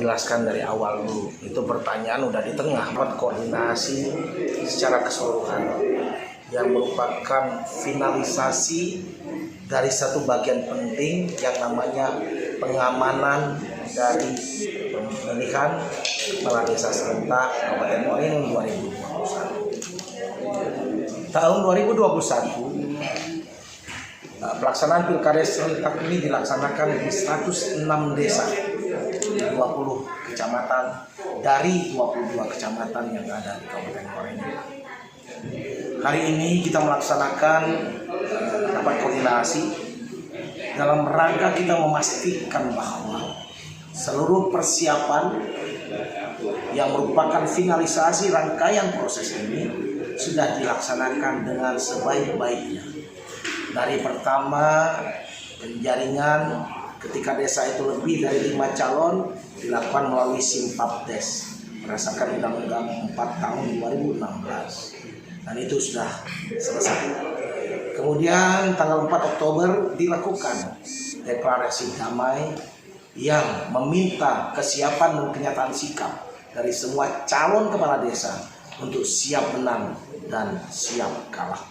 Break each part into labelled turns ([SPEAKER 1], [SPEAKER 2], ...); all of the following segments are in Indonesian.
[SPEAKER 1] jelaskan dari awal dulu. Itu pertanyaan udah di tengah. Koordinasi secara keseluruhan yang merupakan finalisasi dari satu bagian penting yang namanya pengamanan dari pemilihan Kepala Desa serentak Kabupaten Muarani 2021. Tahun 2021 pelaksanaan Pilkada serentak ini dilaksanakan di 106 desa, 20 kecamatan dari 22 kecamatan yang ada di Kabupaten Muarani. Hari ini kita melaksanakan rapat koordinasi dalam rangka kita memastikan bahwa seluruh persiapan yang merupakan finalisasi rangkaian proses ini sudah dilaksanakan dengan sebaik-baiknya. Dari pertama penjaringan ketika desa itu lebih dari 5 calon dilakukan melalui Simpapdes berdasarkan Undang-Undang 4 tahun 2016 dan itu sudah selesai. Kemudian tanggal 4 Oktober dilakukan deklarasi damai yang meminta kesiapan dan kenyataan sikap dari semua calon kepala desa untuk siap menang dan siap kalah.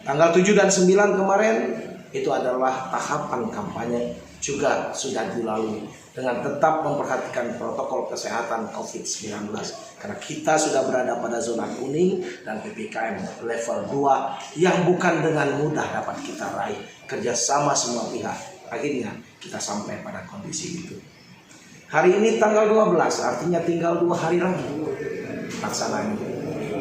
[SPEAKER 1] Tanggal 7 dan 9 kemarin itu adalah tahapan kampanye juga sudah dilalui dengan tetap memperhatikan protokol kesehatan COVID-19 karena kita sudah berada pada zona kuning dan PPKM level 2 yang bukan dengan mudah dapat kita raih kerjasama semua pihak. Akhirnya kita sampai pada kondisi itu. Hari ini tanggal 12 artinya tinggal 2 hari lagi pelaksanaan.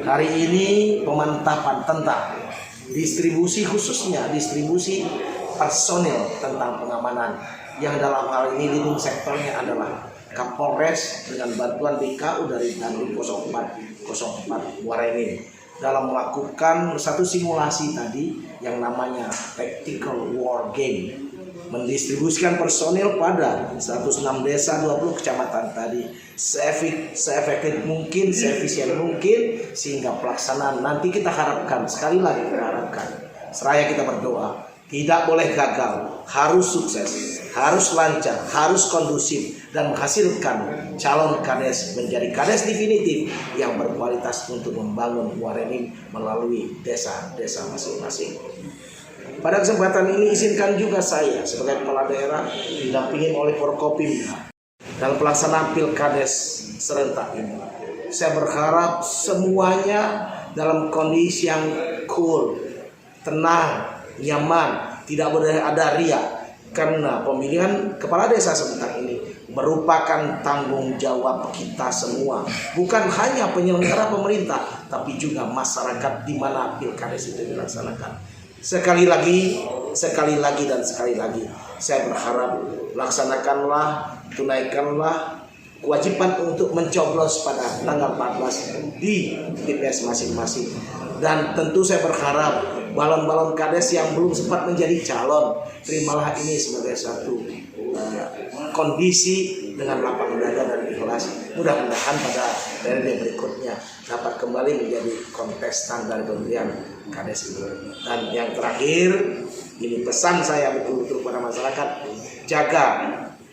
[SPEAKER 1] Hari ini pemantapan tentang distribusi, khususnya distribusi personil tentang pengamanan yang dalam hal ini leading sektornya adalah Kapolres dengan bantuan BKU dari Dandim 0404 Muarani dalam melakukan satu simulasi tadi yang namanya tactical war game, mendistribusikan personil pada 106 desa 20 kecamatan tadi seefektif mungkin, seefisien mungkin sehingga pelaksanaan nanti kita harapkan, sekali lagi kita harapkan, seraya kita berdoa, tidak boleh gagal, harus sukses, harus lancar, harus kondusif dan menghasilkan calon kades menjadi kades definitif yang berkualitas untuk membangun Muarani melalui desa-desa masing-masing. Pada kesempatan ini izinkan juga saya sebagai kepala daerah didampingi oleh Forkopimda dalam pelaksanaan Pilkades serentak ini. Saya berharap semuanya dalam kondisi yang cool, tenang, nyaman, tidak boleh ada riak karena pemilihan kepala desa serentak ini merupakan tanggung jawab kita semua, bukan hanya penyelenggara pemerintah tapi juga masyarakat di mana Pilkades itu dilaksanakan. Sekali lagi dan sekali lagi saya berharap laksanakanlah, tunaikanlah kewajiban untuk mencoblos pada tanggal 14 di TPS masing-masing. Dan tentu saya berharap balon-balon kades yang belum sempat menjadi calon, terimalah ini sebagai satu kondisi dengan lapang dada dan ikhlas. Mudah-mudahan pada periode berikutnya dapat kembali menjadi kontestan dari pemilihan kades ini. Dan yang terakhir, ini pesan saya betul-betul kepada masyarakat, jaga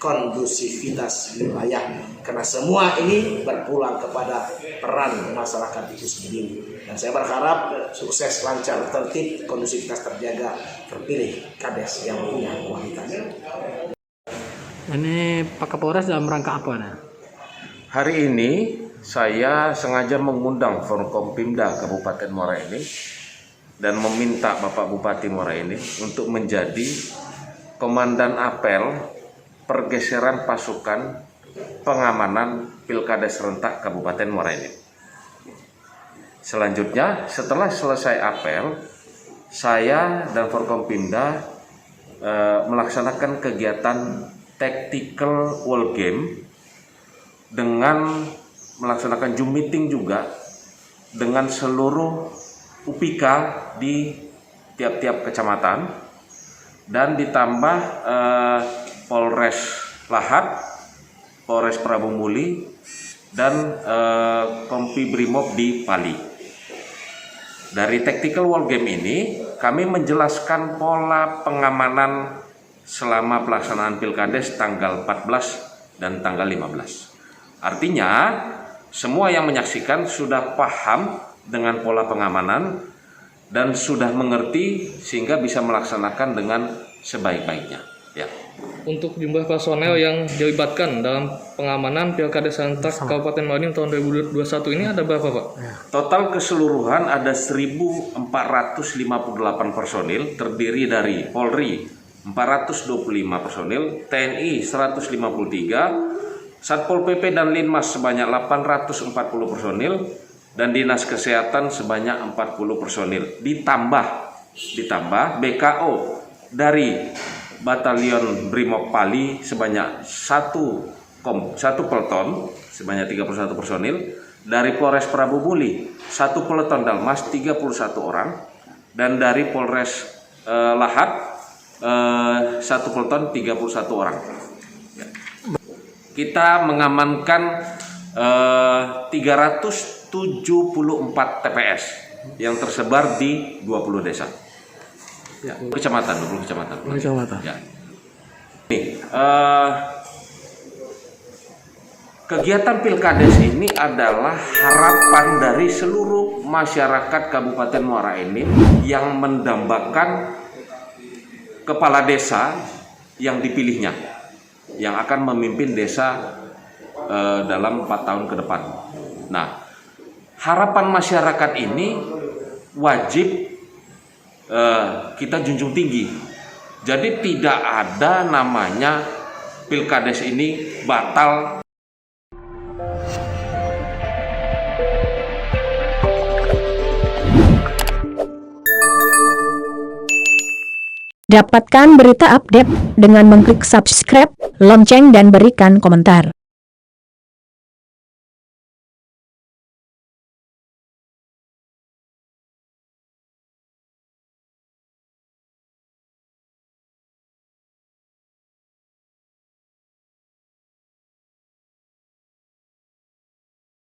[SPEAKER 1] kondusivitas wilayah karena semua ini berpulang kepada peran masyarakat itu sendiri. Dan saya berharap sukses, lancar, tertib, kondusivitas terjaga, terpilih kades yang punya kualitas.
[SPEAKER 2] Ini Pak Kapolres dalam rangka apa? Nah?
[SPEAKER 3] Hari ini saya sengaja mengundang Forkopimda Kabupaten Muarani dan meminta Bapak Bupati Muarani untuk menjadi komandan apel pergeseran pasukan pengamanan Pilkada serentak Kabupaten Muarani. Selanjutnya, setelah selesai apel, saya dan Forkopimda melaksanakan kegiatan tactical war game dengan melaksanakan Zoom meeting juga dengan seluruh UPK di tiap-tiap kecamatan dan ditambah Polres Lahat, Polres Prabu Muli dan Kompi Brimob di Pali. Dari tactical war game ini kami menjelaskan pola pengamanan selama pelaksanaan Pilkades tanggal 14 dan tanggal 15. Artinya semua yang menyaksikan sudah paham dengan pola pengamanan dan sudah mengerti sehingga bisa melaksanakan dengan sebaik-baiknya. Ya.
[SPEAKER 4] Untuk jumlah personel yang dilibatkan dalam pengamanan Pilkada serentak Kabupaten Madiun tahun 2021 ini ada berapa, Pak?
[SPEAKER 3] Total keseluruhan ada 1.458 personil, terdiri dari Polri 425 personil, TNI 153, Satpol PP dan Linmas sebanyak 840 personil, dan Dinas Kesehatan sebanyak 40 personil. Ditambah BKO dari Batalion Brimob Pali sebanyak satu peleton sebanyak 31 personil, dari Polres Prabu Muli 1 peleton Dalmas 31 orang, dan dari Polres Lahat 1 peleton 31 orang. Kita mengamankan 374 TPS yang tersebar di 20 desa. Ya, 20 kecamatan. Ya. Nih, kegiatan Pilkades ini adalah harapan dari seluruh masyarakat Kabupaten Muara Enim yang mendambakan kepala desa yang dipilihnya, yang akan memimpin desa dalam 4 tahun ke depan. Nah, harapan masyarakat ini wajib kita junjung tinggi. Jadi tidak ada namanya Pilkades ini batal.
[SPEAKER 5] Dapatkan berita update dengan mengklik subscribe, lonceng dan berikan komentar.